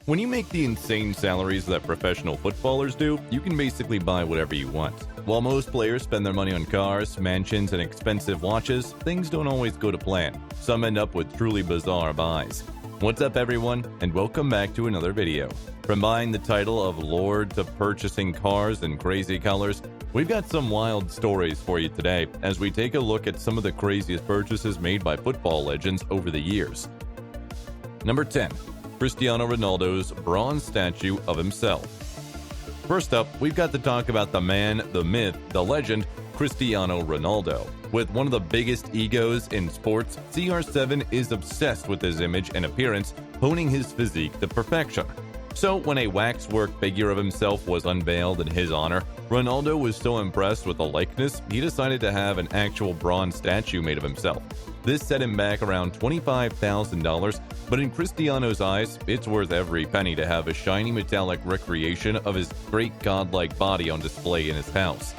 When you make the insane salaries that professional footballers do, you can basically buy whatever you want. While most players spend their money on cars, mansions, and expensive watches, things don't always go to plan. Some end up with truly bizarre buys. What's up everyone, and welcome back to another video. From buying the title of Lord to purchasing cars in crazy colors, we've got some wild stories for you today as we take a look at some of the craziest purchases made by football legends over the years. Number 10. Cristiano Ronaldo's bronze statue of himself. First up, we've got to talk about the man, the myth, the legend, Cristiano Ronaldo. With one of the biggest egos in sports, CR7 is obsessed with his image and appearance, honing his physique to perfection. So when a waxwork figure of himself was unveiled in his honor, Ronaldo was so impressed with the likeness, he decided to have an actual bronze statue made of himself. This set him back around $25,000, but in Cristiano's eyes, it's worth every penny to have a shiny metallic recreation of his great godlike body on display in his house.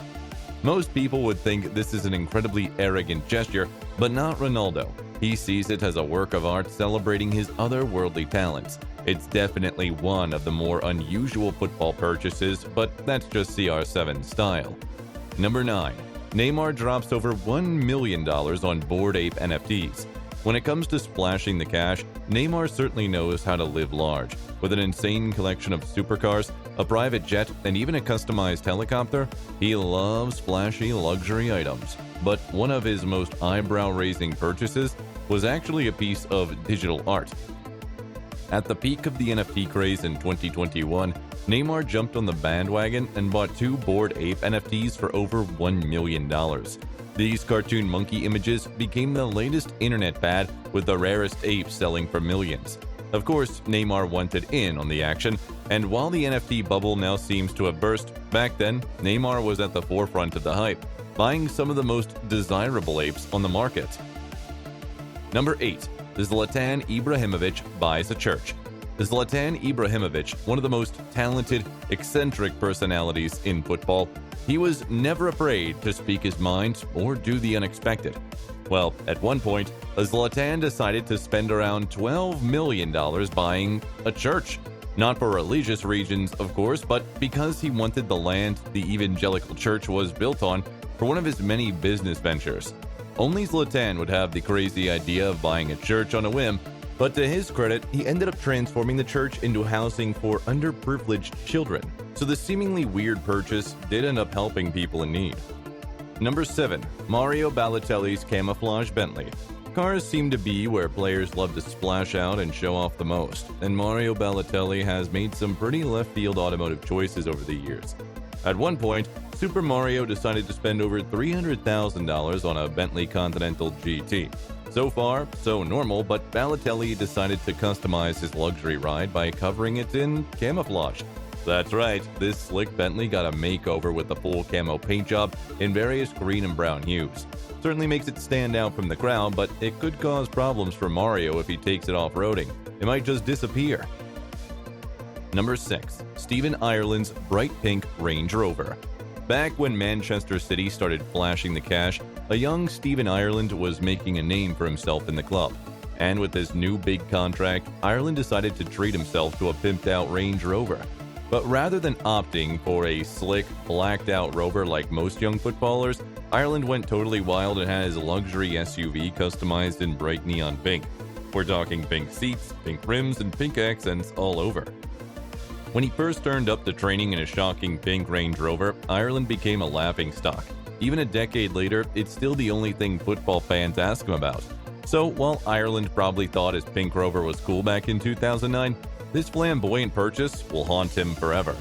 Most people would think this is an incredibly arrogant gesture, but not Ronaldo. He sees it as a work of art celebrating his otherworldly talents. It's definitely one of the more unusual football purchases, but that's just CR7's style. Number 9. Neymar drops over $1 million on Bored Ape NFTs. When it comes to splashing the cash, Neymar certainly knows how to live large. With an insane collection of supercars, a private jet, and even a customized helicopter, he loves flashy luxury items. But one of his most eyebrow-raising purchases was actually a piece of digital art. At the peak of the NFT craze in 2021, Neymar jumped on the bandwagon and bought 2 Bored Ape NFTs for over $1 million. These cartoon monkey images became the latest internet fad, with the rarest apes selling for millions. Of course, Neymar wanted in on the action, and while the NFT bubble now seems to have burst, back then, Neymar was at the forefront of the hype, buying some of the most desirable apes on the market. Number 8. Zlatan Ibrahimovic buys a church. Zlatan Ibrahimovic, one of the most talented, eccentric personalities in football, he was never afraid to speak his mind or do the unexpected. Well, at one point, Zlatan decided to spend around $12 million buying a church. Not for religious reasons, of course, but because he wanted the land the evangelical church was built on for one of his many business ventures. Only Zlatan would have the crazy idea of buying a church on a whim, but to his credit, he ended up transforming the church into housing for underprivileged children. So the seemingly weird purchase did end up helping people in need. Number 7. Mario Balotelli's Camouflage Bentley. Cars seem to be where players love to splash out and show off the most, and Mario Balotelli has made some pretty left-field automotive choices over the years. At one point, Super Mario decided to spend over $300,000 on a Bentley Continental GT. So far, so normal, but Balotelli decided to customize his luxury ride by covering it in camouflage. That's right, this slick Bentley got a makeover with the full camo paint job in various green and brown hues. Certainly makes it stand out from the crowd, but it could cause problems for Mario if he takes it off-roading. It might just disappear. Number 6. Stephen Ireland's bright pink Range Rover. Back when Manchester City started flashing the cash, a young Stephen Ireland was making a name for himself in the club. And with this new big contract, Ireland decided to treat himself to a pimped-out Range Rover. But rather than opting for a slick, blacked-out Rover like most young footballers, Ireland went totally wild and had his luxury SUV customized in bright neon pink. We're talking pink seats, pink rims, and pink accents all over. When he first turned up to training in a shocking pink Range Rover, Ireland became a laughingstock. Even a decade later, it's still the only thing football fans ask him about. So, while Ireland probably thought his pink Rover was cool back in 2009, this flamboyant purchase will haunt him forever.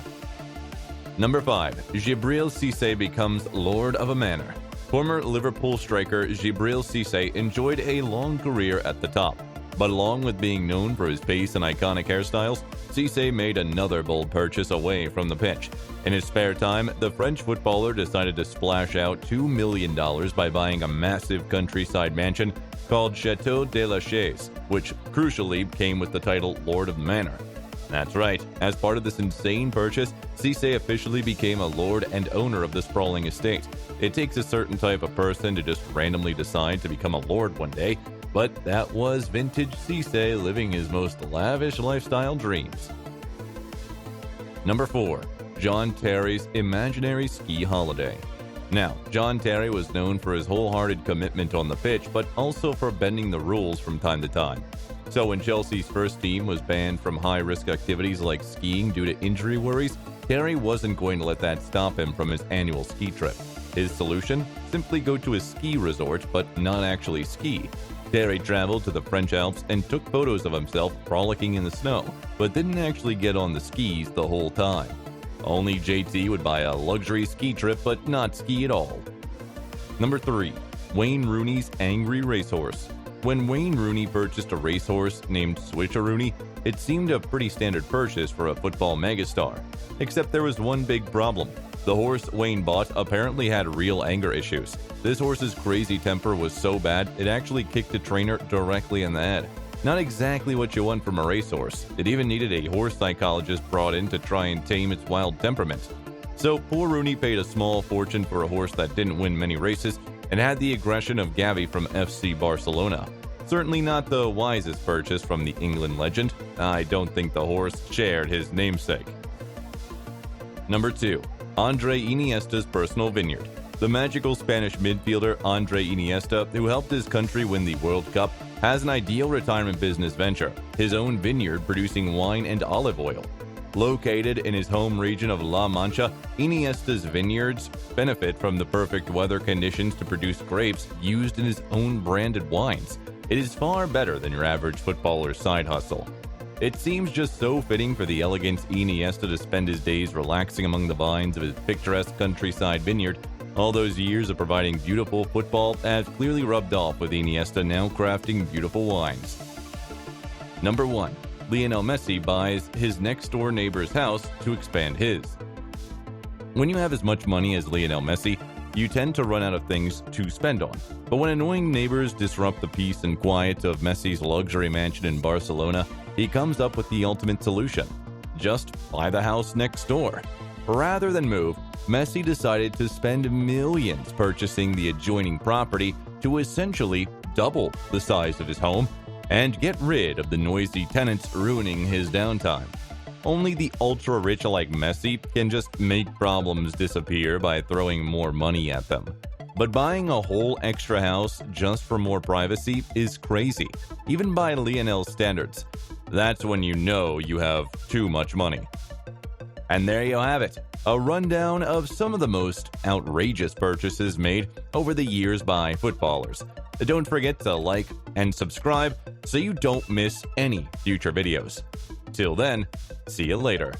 Number 5. Jibril Cisse becomes Lord of a Manor. Former Liverpool striker Jibril Cisse enjoyed a long career at the top. But along with being known for his pace and iconic hairstyles, Cisse made another bold purchase away from the pitch. In his spare time, the French footballer decided to splash out $2 million by buying a massive countryside mansion called Château de la Chaise, which crucially came with the title Lord of the Manor. That's right, as part of this insane purchase, Cisse officially became a lord and owner of the sprawling estate. It takes a certain type of person to just randomly decide to become a lord one day, but that was vintage Cisse living his most lavish lifestyle dreams. Number 4. John Terry's imaginary ski holiday. Now, John Terry was known for his wholehearted commitment on the pitch, but also for bending the rules from time to time. So when Chelsea's first team was banned from high-risk activities like skiing due to injury worries, Terry wasn't going to let that stop him from his annual ski trip. His solution? Simply go to a ski resort, but not actually ski. Terry traveled to the French Alps and took photos of himself frolicking in the snow, but didn't actually get on the skis the whole time. Only JT would buy a luxury ski trip but not ski at all. Number 3. Wayne Rooney's angry racehorse. When Wayne Rooney purchased a racehorse named Switcheroony, it seemed a pretty standard purchase for a football megastar. Except there was one big problem. The horse Wayne bought apparently had real anger issues. This horse's crazy temper was so bad, it actually kicked the trainer directly in the head. Not exactly what you want from a racehorse. It even needed a horse psychologist brought in to try and tame its wild temperament. So poor Rooney paid a small fortune for a horse that didn't win many races and had the aggression of Gavi from FC Barcelona. Certainly not the wisest purchase from the England legend. I don't think the horse shared his namesake. Number 2. Andre Iniesta's personal vineyard. The magical Spanish midfielder Andre Iniesta, who helped his country win the World Cup, has an ideal retirement business venture, his own vineyard producing wine and olive oil. Located in his home region of La Mancha, Iniesta's vineyards benefit from the perfect weather conditions to produce grapes used in his own branded wines. It is far better than your average footballer's side hustle. It seems just so fitting for the elegant Iniesta to spend his days relaxing among the vines of his picturesque countryside vineyard. All those years of providing beautiful football have clearly rubbed off, with Iniesta now crafting beautiful wines. Number 1. Lionel Messi buys his next-door neighbor's house to expand his. When you have as much money as Lionel Messi, you tend to run out of things to spend on. But when annoying neighbors disrupt the peace and quiet of Messi's luxury mansion in Barcelona, he comes up with the ultimate solution: just buy the house next door. Rather than move, Messi decided to spend millions purchasing the adjoining property to essentially double the size of his home and get rid of the noisy tenants ruining his downtime. Only the ultra-rich like Messi can just make problems disappear by throwing more money at them. But buying a whole extra house just for more privacy is crazy, even by Lionel's standards. That's when you know you have too much money. And there you have it, a rundown of some of the most outrageous purchases made over the years by footballers. Don't forget to like and subscribe so you don't miss any future videos. Till then, see you later.